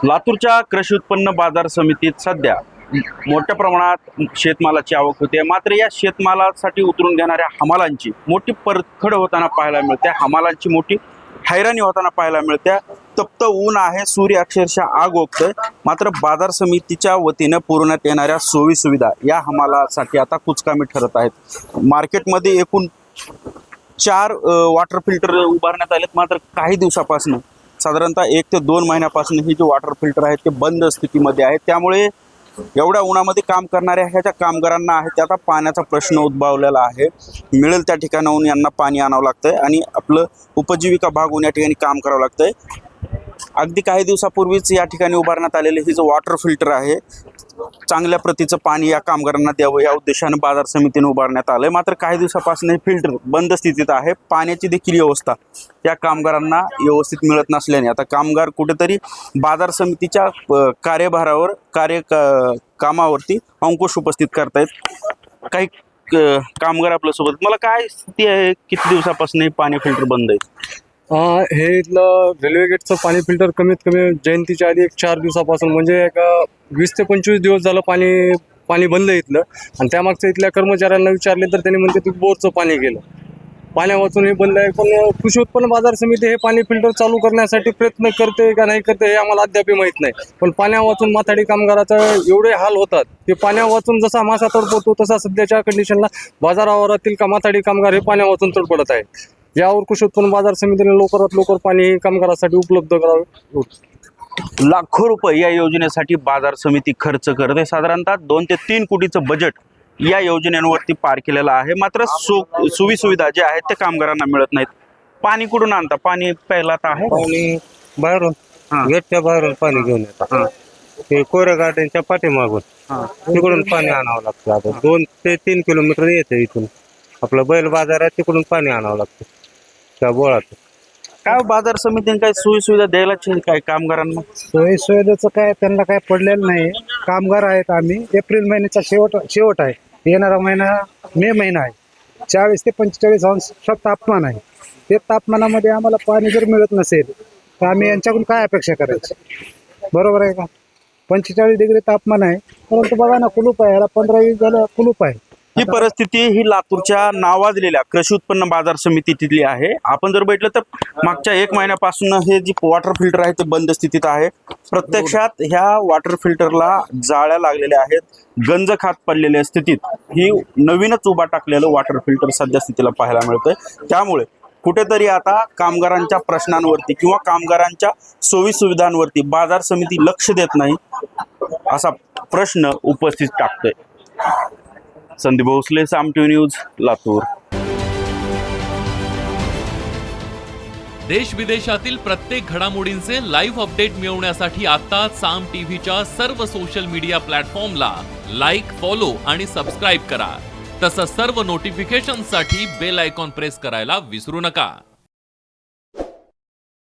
लातूरच्या कृषी उत्पन्न बाजार समितीत सध्या मोठ्या प्रमाणात शेतमालाची आवक होते, मात्र या शेतमालासाठी उतरून घेणाऱ्या हमालांची मोठी परखड होताना पाहायला मिळते। हमालांची मोठी हैराणी होताना पाहायला मिळते। तप्त ऊन आहे, सूर्य अक्षरशः आग ओकतोय, मात्र बाजार समितीच्या वतीने पुरवण्यात येणाऱ्या सोयी सुविधा या हमालासाठी आता कुचकामी ठरत आहेत। मार्केटमध्ये एकूण 4 वॉटर फिल्टर उभारण्यात आलेत, मात्र काही दिवसापासून साधारणतः 1 ते 2 महिन्यापासून हे जे वॉटर फिल्टर आहेत ते बंद स्थितीमध्ये आहेत। त्यामुळे एवढ्या उन्हामध्ये काम करणाऱ्या ह्या कामगारांना आहे ते आता पाण्याचा प्रश्न उद्भवलेला आहे। मिळेल त्या ठिकाणाहून यांना पाणी आणावं लागतंय आणि आपलं उपजीविका भागवून या ठिकाणी काम करावं लागतंय। अगदी काही दिवसापूर्वीच या ठिकाणी उभारण्यात आलेले हे जो वॉटर फिल्टर आहे, चांगल्या प्रतीचं पाणी या कामगारांना द्यावं या उद्देशाने बाजार समितीने उभारण्यात आलंय, मात्र काही दिवसापासून हे फिल्टर बंद स्थितीत आहे। पाण्याची देखील व्यवस्था या कामगारांना व्यवस्थित मिळत नसल्याने आता कामगार कुठेतरी बाजार समितीच्या कार्यभारावर कामावरती अंकुश उपस्थित करतायत। काही कामगार आपल्यासोबत, मला काय स्थिती आहे, किती दिवसापासून हे पाणी फिल्टर बंद आहे? हे इथलं रेल्वे गेटचं पाणी फिल्टर कमीत कमी जयंतीच्या आधी 4 दिवसापासून म्हणजे एक 20 ते 25 दिवस झालं पाणी बंद इथलं। आणि त्यामागचं इथल्या कर्मचाऱ्यांना विचारले तर त्यांनी म्हणते की बोरचं पाणी गेलं, पाण्या वाचून हे बंद आहे। पण कृषी उत्पन्न बाजार समिती हे पाणी फिल्टर चालू करण्यासाठी प्रयत्न करते का नाही करते हे आम्हाला अद्याप माहीत नाही। पण पाण्या वाचून माथाडी कामगाराचा एवढे हाल होतात की पाण्या वाचून जसा मासा तडपडतो तसा सध्याच्या कंडिशनला बाजारावरातील माथाडी कामगार हे पाण्या वाचून तडपडत आहेत। यावर कृषी उत्पन्न बाजार समितीने लवकरात लवकर पाणी कामगारासाठी उपलब्ध करावे। लाखो रुपये या योजनेसाठी बाजार समिती खर्च करते, साधारणतः 2 ते 3 कोटीचं बजेट या योजनेवरती पार केलेलं आहे, मात्र सोयी सुविधा ज्या आहेत ते कामगारांना मिळत नाहीत। पाणी कुठून आणता? पाणी प्यायला तर आहे पाणी बाहेरून, गेटच्या बाहेरून पाणी घेऊन येतात। ते कोरे गार्डनच्या पाठीमागून तिकडून पाणी आणावं लागतं। आता 2 ते 3 किलोमीटर येते इथून, आपलं बैल बाजार आहे तिकडून पाणी आणावं लागतं त्या बोळात। काय बाजार समितीने काय सोयी सुविधा द्यायला काय कामगारांना? सोयी सुविधेचं काय त्यांना काय पडलेलं नाही। कामगार आहेत आम्ही, एप्रिल महिन्याचा शेवट आहे, येणारा महिना मे महिना आहे, 40 ते 45 अंश तापमान आहे। ते तापमानामध्ये आम्हाला पाणी जर मिळत नसेल तर आम्ही यांच्याकडून काय अपेक्षा करायची? बरोबर आहे का? 45 डिग्री तापमान आहे, परंतु बघा ना, कुलूप आहे, 15-20 झालं कुलूप आहे। ही परिस्थिती ही लातूरच्या नावाजलेल्या कृषी उत्पन्न बाजार समितीतली आहे। आपण जर बघितलं तर मागच्या 1 महिन्यापासून हे जे वॉटर फिल्टर आहे ते बंद स्थितीत आहे। प्रत्यक्षात ह्या वॉटर फिल्टरला जाळ्या लागलेल्या आहेत, गंज खात पडलेल्या स्थितीत ही नवीनच उभा टाकलेलं वॉटर फिल्टर सध्या स्थितीला पाहायला मिळतंय। त्यामुळे कुठेतरी आता कामगारांच्या प्रश्नांवरती किंवा कामगारांच्या सोयी सुविधांवरती बाजार समिती लक्ष देत नाही असा प्रश्न उपस्थित टाकतोय। संदीप भोसले, साम टीव्ही न्यूज, लातूर। देश विदेशातील प्रत्येक घडामोडींचे लाईव्ह अपडेट मिळवण्यासाठी आता साम टीव्हीच्या सर्व सोशल मीडिया प्लॅटफॉर्मला लाईक, फॉलो आणि सबस्क्राईब करा। तसंच सर्व नोटिफिकेशनसाठी बेल आयकॉन प्रेस करायला विसरू नका।